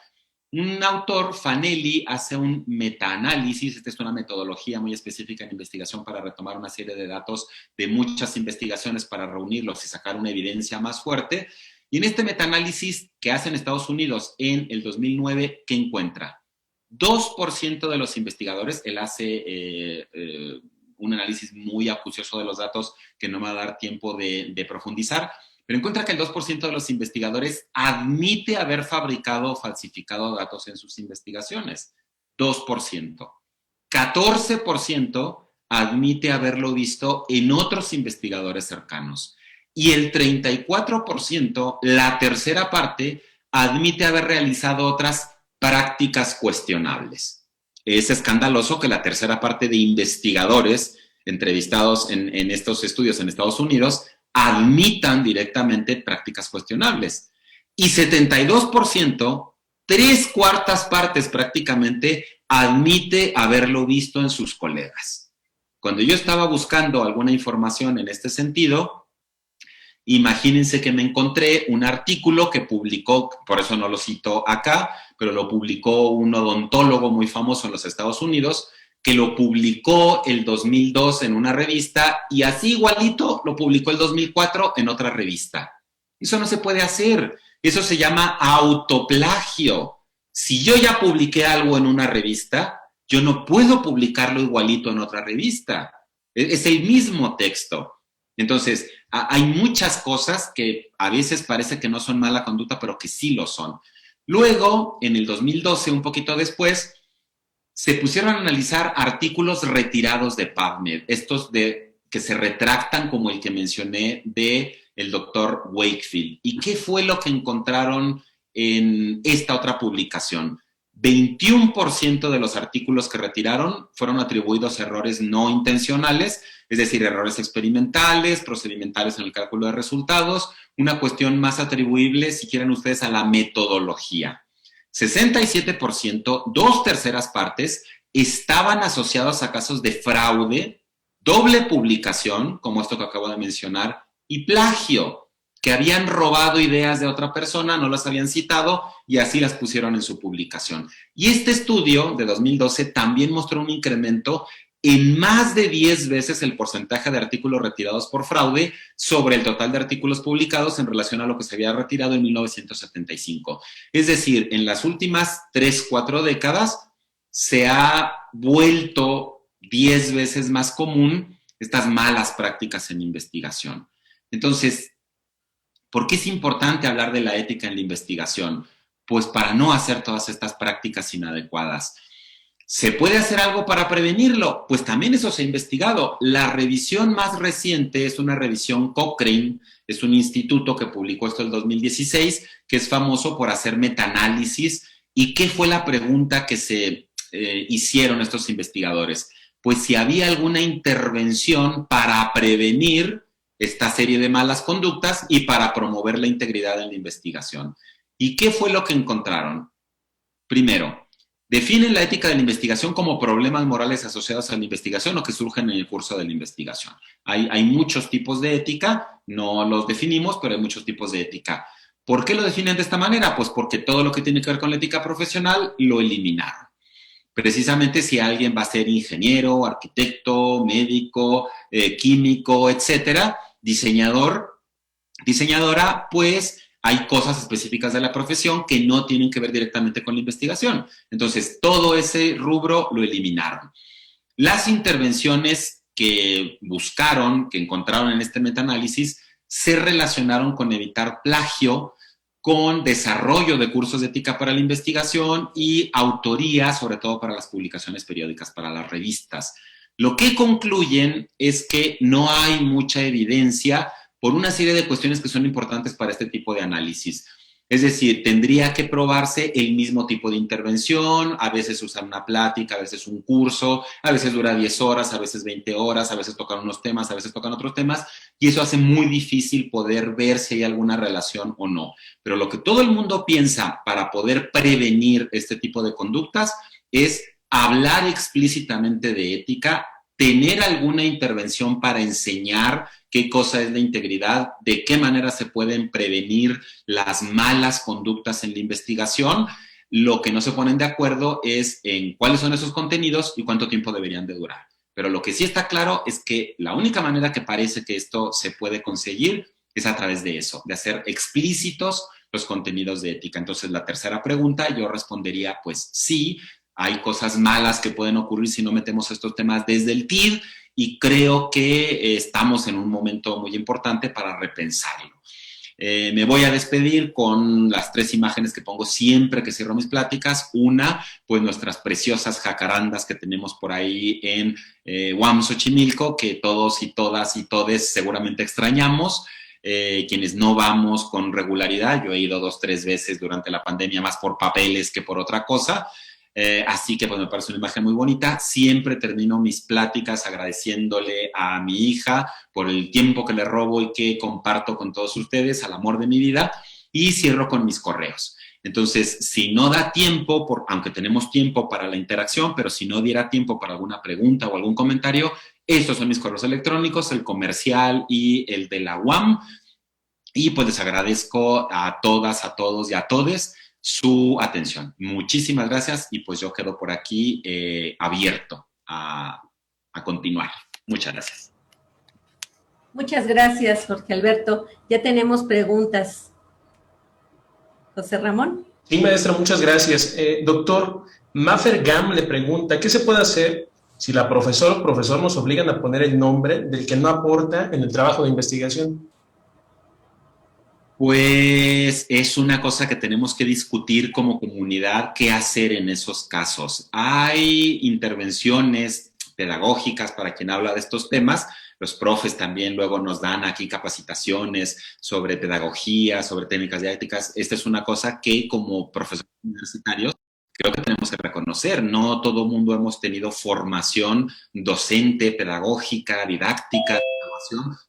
Un autor, Fanelli, hace un metaanálisis. Esta es una metodología muy específica en investigación para retomar una serie de datos de muchas investigaciones para reunirlos y sacar una evidencia más fuerte. Y en este metaanálisis que hace en Estados Unidos en el 2009, ¿qué encuentra? 2% de los investigadores, él hace un análisis muy acucioso de los datos que no me va a dar tiempo de profundizar, pero encuentra que el 2% de los investigadores admite haber fabricado o falsificado datos en sus investigaciones. 2%. 14% admite haberlo visto en otros investigadores cercanos. Y el 34%, la tercera parte, admite haber realizado otras prácticas cuestionables. Es escandaloso que la tercera parte de investigadores entrevistados en estos estudios en Estados Unidos admitan directamente prácticas cuestionables. Y 72%, 3/4 partes prácticamente, admite haberlo visto en sus colegas. Cuando yo estaba buscando alguna información en este sentido, imagínense que me encontré un artículo que publicó, por eso no lo cito acá, pero lo publicó un odontólogo muy famoso en los Estados Unidos, que lo publicó el 2002 en una revista y así igualito lo publicó el 2004 en otra revista. Eso no se puede hacer. Eso se llama autoplagio. Si yo ya publiqué algo en una revista, yo no puedo publicarlo igualito en otra revista. Es el mismo texto. Entonces, hay muchas cosas que a veces parece que no son mala conducta, pero que sí lo son. Luego, en el 2012, un poquito después, se pusieron a analizar artículos retirados de PubMed, estos que se retractan, como el que mencioné, de el doctor Wakefield. ¿Y qué fue lo que encontraron en esta otra publicación? 21% de los artículos que retiraron fueron atribuidos a errores no intencionales, es decir, errores experimentales, procedimentales en el cálculo de resultados, una cuestión más atribuible, si quieren ustedes, a la metodología. 67%, 2/3 partes, estaban asociados a casos de fraude, doble publicación, como esto que acabo de mencionar, y plagio, que habían robado ideas de otra persona, no las habían citado y así las pusieron en su publicación. Y este estudio de 2012 también mostró un incremento en más de 10 veces el porcentaje de artículos retirados por fraude sobre el total de artículos publicados en relación a lo que se había retirado en 1975. Es decir, en las últimas 3-4 décadas se ha vuelto 10 veces más común estas malas prácticas en investigación. Entonces, ¿por qué es importante hablar de la ética en la investigación? Pues para no hacer todas estas prácticas inadecuadas. ¿Se puede hacer algo para prevenirlo? Pues también eso se ha investigado. La revisión más reciente es una revisión Cochrane, es un instituto que publicó esto en el 2016, que es famoso por hacer metaanálisis. ¿Y qué fue la pregunta que se hicieron estos investigadores? Pues si había alguna intervención para prevenir esta serie de malas conductas y para promover la integridad en la investigación. ¿Y qué fue lo que encontraron? Primero, definen la ética de la investigación como problemas morales asociados a la investigación o que surgen en el curso de la investigación. Hay muchos tipos de ética, no los definimos, pero hay muchos tipos de ética. ¿Por qué lo definen de esta manera? Pues porque todo lo que tiene que ver con la ética profesional lo eliminaron. Precisamente si alguien va a ser ingeniero, arquitecto, médico, químico, etcétera, diseñadora, pues hay cosas específicas de la profesión que no tienen que ver directamente con la investigación. Entonces, todo ese rubro lo eliminaron. Las intervenciones que buscaron, que encontraron en este metaanálisis, se relacionaron con evitar plagio, con desarrollo de cursos de ética para la investigación y autoría, sobre todo para las publicaciones periódicas, para las revistas. Lo que concluyen es que no hay mucha evidencia por una serie de cuestiones que son importantes para este tipo de análisis. Es decir, tendría que probarse el mismo tipo de intervención, a veces usar una plática, a veces un curso, a veces dura 10 horas, a veces 20 horas, a veces tocan unos temas, a veces tocan otros temas, y eso hace muy difícil poder ver si hay alguna relación o no. Pero lo que todo el mundo piensa para poder prevenir este tipo de conductas es hablar explícitamente de ética, tener alguna intervención para enseñar qué cosa es la integridad, de qué manera se pueden prevenir las malas conductas en la investigación. Lo que no se ponen de acuerdo es en cuáles son esos contenidos y cuánto tiempo deberían de durar. Pero lo que sí está claro es que la única manera que parece que esto se puede conseguir es a través de eso, de hacer explícitos los contenidos de ética. Entonces, la tercera pregunta, yo respondería, pues sí, hay cosas malas que pueden ocurrir si no metemos estos temas desde el TID y creo que estamos en un momento muy importante para repensarlo. Me voy a despedir con las 3 imágenes que pongo siempre que cierro mis pláticas. Una, pues nuestras preciosas jacarandas que tenemos por ahí en UAM Xochimilco, que todos y todas y todes seguramente extrañamos. Quienes no vamos con regularidad, yo he ido 2-3 veces durante la pandemia, más por papeles que por otra cosa. Así que pues me parece una imagen muy bonita. Siempre termino mis pláticas agradeciéndole a mi hija por el tiempo que le robo y que comparto con todos ustedes, al amor de mi vida, y cierro con mis correos. Entonces, si no da tiempo, aunque tenemos tiempo para la interacción, pero si no diera tiempo para alguna pregunta o algún comentario, estos son mis correos electrónicos, el comercial y el de la UAM. Y pues les agradezco a todas, a todos y a todes su atención. Muchísimas gracias y pues yo quedo por aquí abierto a continuar. Muchas gracias. Muchas gracias, Jorge Alberto. Ya tenemos preguntas. José Ramón. Sí, maestra, muchas gracias. Doctor, Maffer Gam le pregunta, ¿qué se puede hacer si la profesora o profesor nos obligan a poner el nombre del que no aporta en el trabajo de investigación. Pues es una cosa que tenemos que discutir como comunidad, qué hacer en esos casos. Hay intervenciones pedagógicas para quien habla de estos temas. Los profes también luego nos dan aquí capacitaciones sobre pedagogía, sobre técnicas didácticas. Esta es una cosa que como profesores universitarios creo que tenemos que reconocer. No todo el mundo hemos tenido formación docente, pedagógica, didáctica,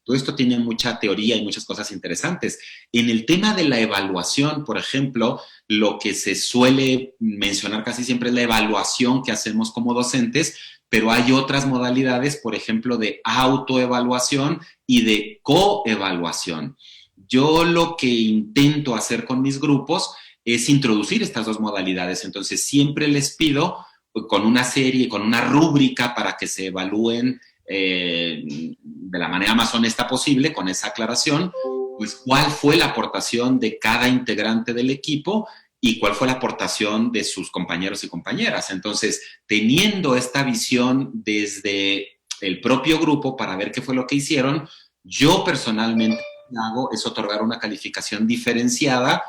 todo esto tiene mucha teoría y muchas cosas interesantes. En el tema de la evaluación, por ejemplo, lo que se suele mencionar casi siempre es la evaluación que hacemos como docentes, pero hay otras modalidades, por ejemplo, de autoevaluación y de coevaluación. Yo lo que intento hacer con mis grupos es introducir estas dos modalidades. Entonces, siempre les pido con una serie, con una rúbrica para que se evalúen de la manera más honesta posible, con esa aclaración, pues cuál fue la aportación de cada integrante del equipo y cuál fue la aportación de sus compañeros y compañeras. Entonces, teniendo esta visión desde el propio grupo para ver qué fue lo que hicieron, yo personalmente lo que hago es otorgar una calificación diferenciada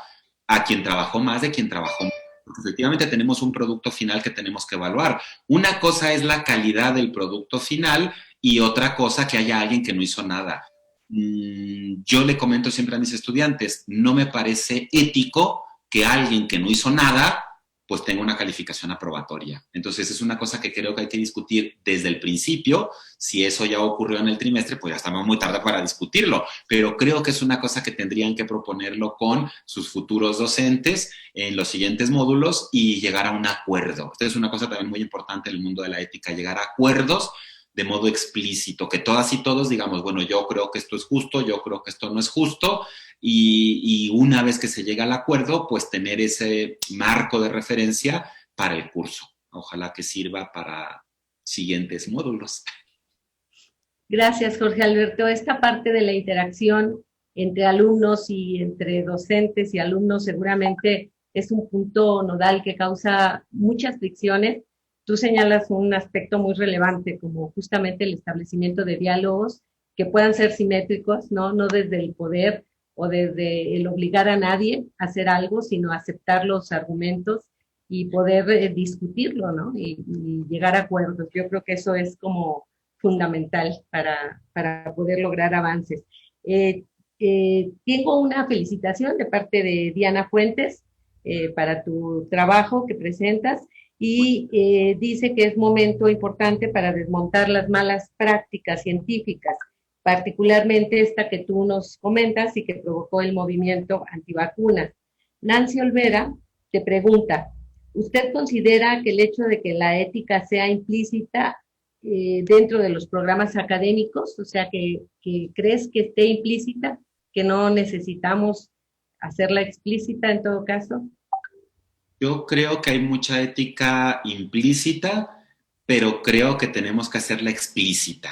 a quien trabajó más de quien trabajó menos. Porque efectivamente tenemos un producto final que tenemos que evaluar. Una cosa es la calidad del producto final y otra cosa que haya alguien que no hizo nada. Yo le comento siempre a mis estudiantes, no me parece ético que alguien que no hizo nada pues tenga una calificación aprobatoria. Entonces es una cosa que creo que hay que discutir desde el principio. Si eso ya ocurrió en el trimestre, pues ya estamos muy tarde para discutirlo, pero creo que es una cosa que tendrían que proponerlo con sus futuros docentes en los siguientes módulos y llegar a un acuerdo. Esto es una cosa también muy importante en el mundo de la ética, llegar a acuerdos de modo explícito, que todas y todos digamos, bueno, yo creo que esto es justo, yo creo que esto no es justo, y una vez que se llega al acuerdo, pues tener ese marco de referencia para el curso. Ojalá que sirva para siguientes módulos. Gracias, Jorge Alberto. Esta parte de la interacción entre alumnos y entre docentes y alumnos seguramente es un punto nodal que causa muchas fricciones. Tú señalas un aspecto muy relevante, como justamente el establecimiento de diálogos que puedan ser simétricos, no desde el poder o desde el obligar a nadie a hacer algo, sino aceptar los argumentos y poder discutirlo, ¿no? Y llegar a acuerdos. Yo creo que eso es como fundamental para poder lograr avances. Tengo una felicitación de parte de Diana Fuentes para tu trabajo que presentas. Y dice que es momento importante para desmontar las malas prácticas científicas, particularmente esta que tú nos comentas y que provocó el movimiento antivacunas. Nancy Olvera te pregunta, ¿usted considera que el hecho de que la ética sea implícita dentro de los programas académicos, o sea, que crees que esté implícita, que no necesitamos hacerla explícita en todo caso? Yo creo que hay mucha ética implícita, pero creo que tenemos que hacerla explícita.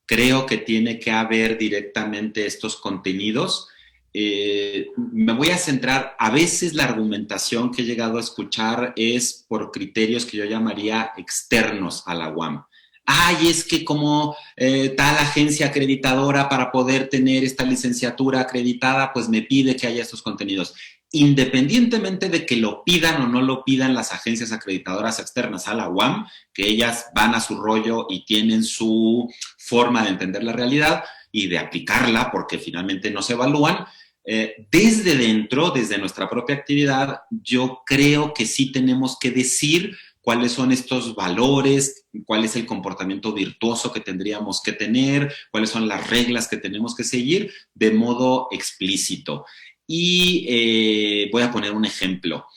Creo que tiene que haber directamente estos contenidos. Me voy a centrar, a veces la argumentación que he llegado a escuchar es por criterios que yo llamaría externos a la UAM. Ay, es que como tal agencia acreditadora para poder tener esta licenciatura acreditada, pues me pide que haya estos contenidos. Independientemente de que lo pidan o no lo pidan las agencias acreditadoras externas a la UAM, que ellas van a su rollo y tienen su forma de entender la realidad y de aplicarla, porque finalmente no se evalúan, desde dentro, desde nuestra propia actividad, yo creo que sí tenemos que decir cuáles son estos valores, cuál es el comportamiento virtuoso que tendríamos que tener, cuáles son las reglas que tenemos que seguir de modo explícito. Y voy a poner un ejemplo.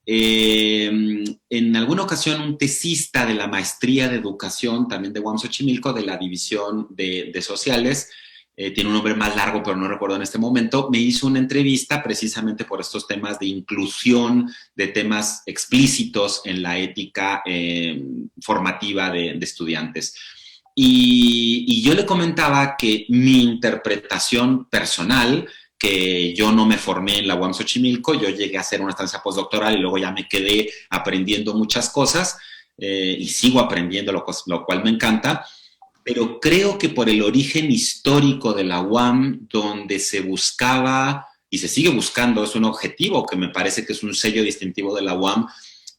En alguna ocasión un tesista de la maestría de educación, también de UAM Xochimilco, de la división de sociales, tiene un nombre más largo pero no recuerdo en este momento, me hizo una entrevista precisamente por estos temas de inclusión, de temas explícitos en la ética formativa de estudiantes. Y yo le comentaba que mi interpretación personal, que yo no me formé en la UAM Xochimilco, yo llegué a hacer una estancia postdoctoral y luego ya me quedé aprendiendo muchas cosas. y sigo aprendiendo, lo cual me encanta, pero creo que por el origen histórico de la UAM, donde se buscaba y se sigue buscando, es un objetivo que me parece que es un sello distintivo de la UAM,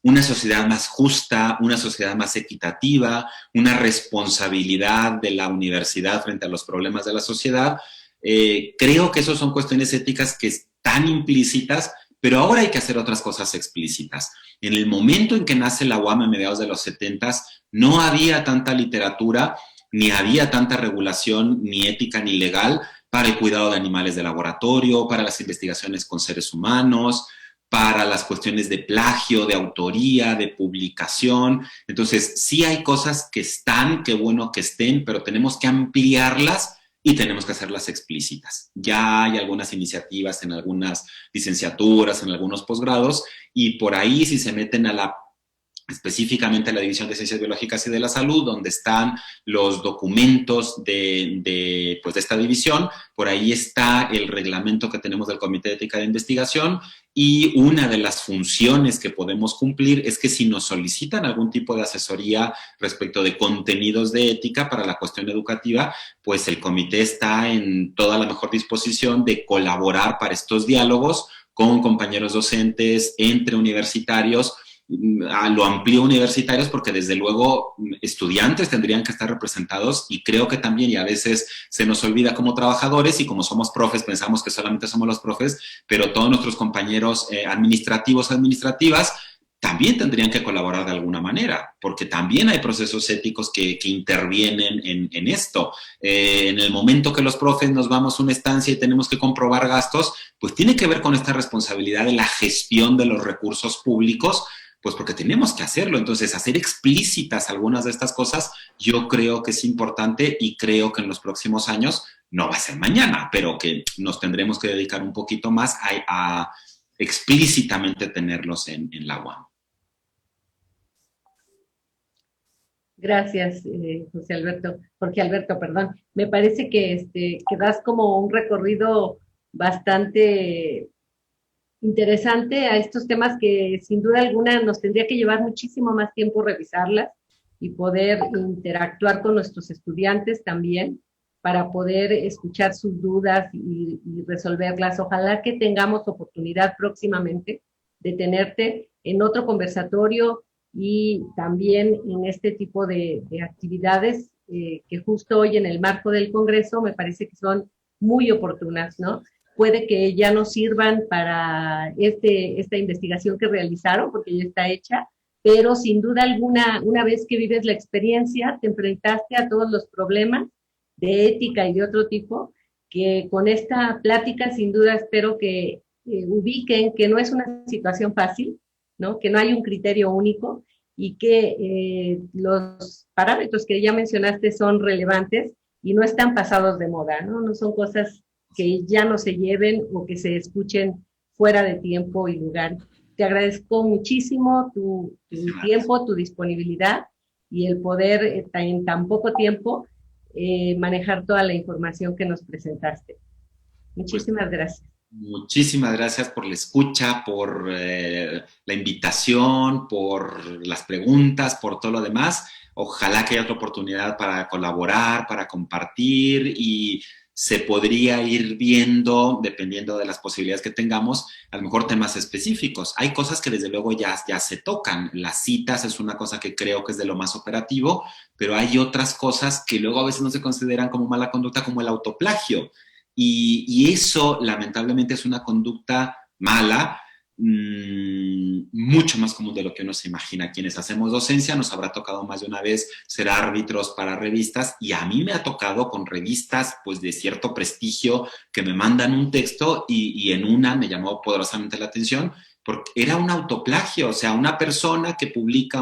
una sociedad más justa, una sociedad más equitativa, una responsabilidad de la universidad frente a los problemas de la sociedad. Creo que esas son cuestiones éticas que están implícitas, pero ahora hay que hacer otras cosas explícitas. En el momento en que nace la UAM a mediados de los 70s, no había tanta literatura, ni había tanta regulación, ni ética, ni legal, para el cuidado de animales de laboratorio, para las investigaciones con seres humanos, para las cuestiones de plagio, de autoría, de publicación. Entonces, sí hay cosas que están, qué bueno que estén, pero tenemos que ampliarlas y tenemos que hacerlas explícitas. Ya hay algunas iniciativas en algunas licenciaturas, en algunos posgrados, y por ahí si se meten específicamente a la División de Ciencias Biológicas y de la Salud, donde están los documentos de esta división, por ahí está el reglamento que tenemos del Comité de Ética de Investigación, y una de las funciones que podemos cumplir es que si nos solicitan algún tipo de asesoría respecto de contenidos de ética para la cuestión educativa, pues el comité está en toda la mejor disposición de colaborar para estos diálogos con compañeros docentes, entre universitarios. Lo amplío universitarios porque desde luego estudiantes tendrían que estar representados, y creo que también, y a veces se nos olvida como trabajadores, y como somos profes pensamos que solamente somos los profes, pero todos nuestros compañeros administrativos, administrativas, también tendrían que colaborar de alguna manera, porque también hay procesos éticos que intervienen en esto. En el momento que los profes nos vamos a una estancia y tenemos que comprobar gastos, pues tiene que ver con esta responsabilidad de la gestión de los recursos públicos, pues porque tenemos que hacerlo. Entonces, hacer explícitas algunas de estas cosas, yo creo que es importante, y creo que en los próximos años, no va a ser mañana, pero que nos tendremos que dedicar un poquito más a explícitamente tenerlos en la UAM. Gracias, Jorge Alberto, perdón. Me parece que das como un recorrido bastante interesante a estos temas que sin duda alguna nos tendría que llevar muchísimo más tiempo revisarlas y poder interactuar con nuestros estudiantes también para poder escuchar sus dudas y resolverlas. Ojalá que tengamos oportunidad próximamente de tenerte en otro conversatorio y también en este tipo de actividades que justo hoy en el marco del Congreso me parece que son muy oportunas, ¿no? Puede que ya no sirvan para esta investigación que realizaron, porque ya está hecha, pero sin duda alguna, una vez que vives la experiencia, te enfrentaste a todos los problemas de ética y de otro tipo, que con esta plática sin duda espero que ubiquen que no es una situación fácil, ¿no? Que no hay un criterio único y que los parámetros que ya mencionaste son relevantes y no están pasados de moda, ¿no? No son cosas que ya no se lleven o que se escuchen fuera de tiempo y lugar. Te agradezco muchísimo tu tiempo, tu disponibilidad y el poder en tan poco tiempo manejar toda la información que nos presentaste. Muchísimas gracias. Muchísimas gracias por la escucha, por la invitación, por las preguntas, por todo lo demás. Ojalá que haya otra oportunidad para colaborar, para compartir, y se podría ir viendo, dependiendo de las posibilidades que tengamos, a lo mejor temas específicos. Hay cosas que desde luego ya se tocan. Las citas es una cosa que creo que es de lo más operativo, pero hay otras cosas que luego a veces no se consideran como mala conducta, como el autoplagio. Y eso, lamentablemente, es una conducta mala, mucho más común de lo que uno se imagina. Quienes hacemos docencia nos habrá tocado más de una vez ser árbitros para revistas, y a mí me ha tocado con revistas pues de cierto prestigio que me mandan un texto y en una me llamó poderosamente la atención porque era un autoplagio. O sea, una persona que publica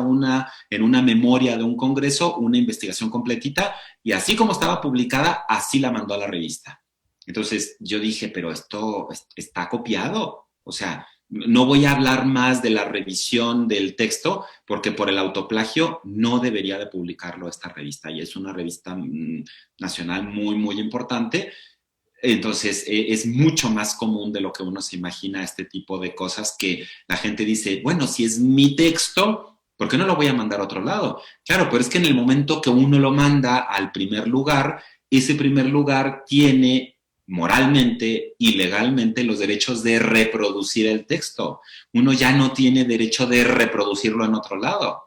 en una memoria de un congreso una investigación completita, y así como estaba publicada, así la mandó a la revista. Entonces yo dije, pero esto está copiado. O sea, no voy a hablar más de la revisión del texto, porque por el autoplagio no debería de publicarlo esta revista, y es una revista nacional muy, muy importante. Entonces es mucho más común de lo que uno se imagina este tipo de cosas, que la gente dice, bueno, si es mi texto, ¿Por qué no lo voy a mandar a otro lado? Claro, pero es que en el momento que uno lo manda al primer lugar, ese primer lugar tiene moralmente y legalmente los derechos de reproducir el texto. Uno ya no tiene derecho de reproducirlo en otro lado.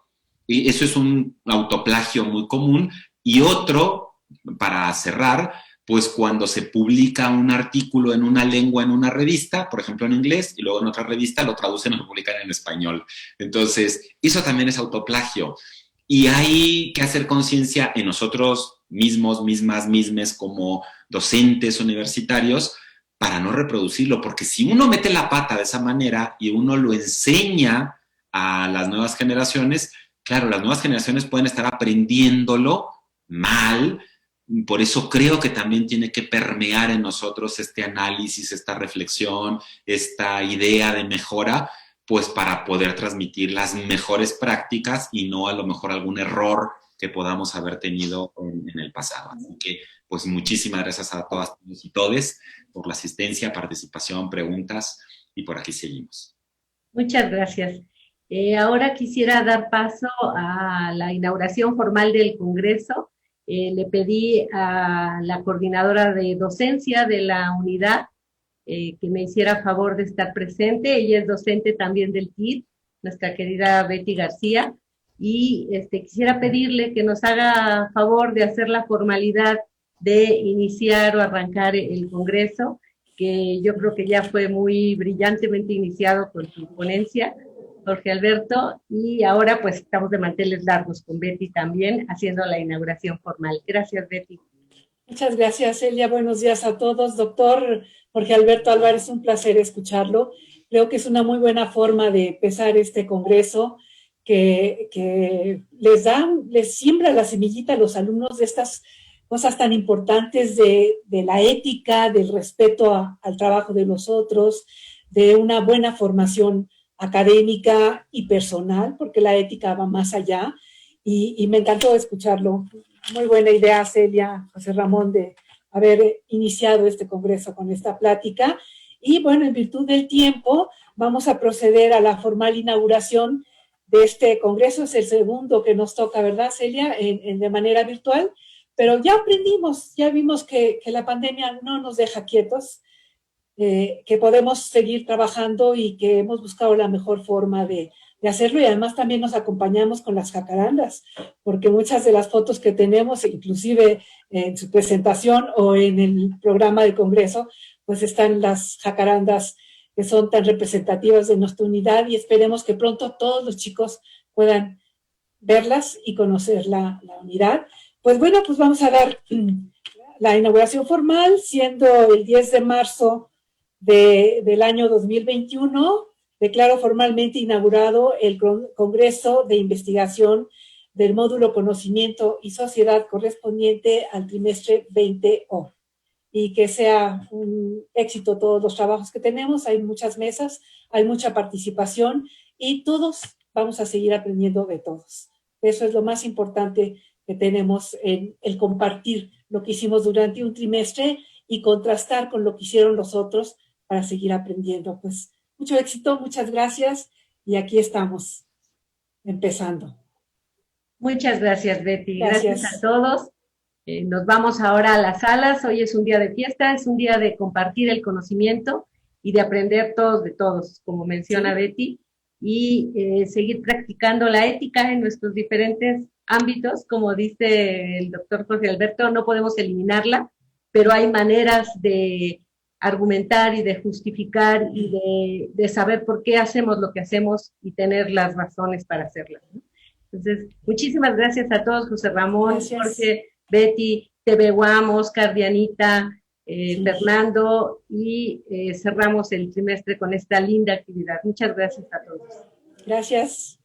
Y eso es un autoplagio muy común. Y otro, para cerrar, pues cuando se publica un artículo en una lengua en una revista, por ejemplo en inglés, y luego en otra revista lo traducen o lo publican en español. Entonces, eso también es autoplagio. Y hay que hacer conciencia en nosotros mismos, mismes, como docentes universitarios, para no reproducirlo, porque si uno mete la pata de esa manera y uno lo enseña a las nuevas generaciones, claro, las nuevas generaciones pueden estar aprendiéndolo mal. Por eso creo que también tiene que permear en nosotros este análisis, esta reflexión, esta idea de mejora, pues para poder transmitir las mejores prácticas y no a lo mejor algún error que podamos haber tenido en el pasado. Así que, pues muchísimas gracias a todas y todes por la asistencia, participación, preguntas, y por aquí seguimos. Muchas gracias. Ahora quisiera dar paso a la inauguración formal del Congreso. Le pedí a la coordinadora de docencia de la unidad que me hiciera favor de estar presente. Ella es docente también del TID, nuestra querida Betty García, y quisiera pedirle que nos haga favor de hacer la formalidad de iniciar o arrancar el Congreso, que yo creo que ya fue muy brillantemente iniciado con su ponencia, Jorge Alberto, y ahora pues estamos de manteles largos con Betty también, haciendo la inauguración formal. Gracias, Betty. Muchas gracias, Celia. Buenos días a todos. Doctor Jorge Alberto Álvarez, un placer escucharlo. Creo que es una muy buena forma de empezar este congreso que les siembra la semillita a los alumnos de estas cosas tan importantes de la ética, del respeto al trabajo de los otros, de una buena formación académica y personal, porque la ética va más allá, y me encantó escucharlo. Muy buena idea, Celia, José Ramón, de haber iniciado este congreso con esta plática. Y bueno, en virtud del tiempo, vamos a proceder a la formal inauguración de este congreso. Es el segundo que nos toca, ¿verdad, Celia? De manera virtual. Pero ya aprendimos, ya vimos que la pandemia no nos deja quietos, que podemos seguir trabajando y que hemos buscado la mejor forma de hacerlo, y además también nos acompañamos con las jacarandas, porque muchas de las fotos que tenemos, inclusive en su presentación o en el programa del Congreso, pues están las jacarandas que son tan representativas de nuestra unidad, y esperemos que pronto todos los chicos puedan verlas y conocer la unidad. Pues bueno, pues vamos a dar la inauguración formal, siendo el 10 de marzo del año 2021, declaro formalmente inaugurado el Congreso de Investigación del Módulo Conocimiento y Sociedad correspondiente al trimestre 20O. Y que sea un éxito todos los trabajos que tenemos. Hay muchas mesas, hay mucha participación y todos vamos a seguir aprendiendo de todos. Eso es lo más importante que tenemos, en el compartir lo que hicimos durante un trimestre y contrastar con lo que hicieron los otros para seguir aprendiendo. Pues mucho éxito, muchas gracias, y aquí estamos, empezando. Muchas gracias, Betty. Gracias a todos. Nos vamos ahora a las salas. Hoy es un día de fiesta, es un día de compartir el conocimiento y de aprender todos de todos, como menciona Betty, y seguir practicando la ética en nuestros diferentes ámbitos. Como dice el doctor Jorge Alberto, no podemos eliminarla, pero hay maneras de argumentar y de justificar y de saber por qué hacemos lo que hacemos y tener las razones para hacerlo, ¿no? Entonces, muchísimas gracias a todos, José Ramón, gracias. Jorge, Betty, Tebehuam, Oscar, Dianita, Fernando, y cerramos el trimestre con esta linda actividad. Muchas gracias a todos. Gracias.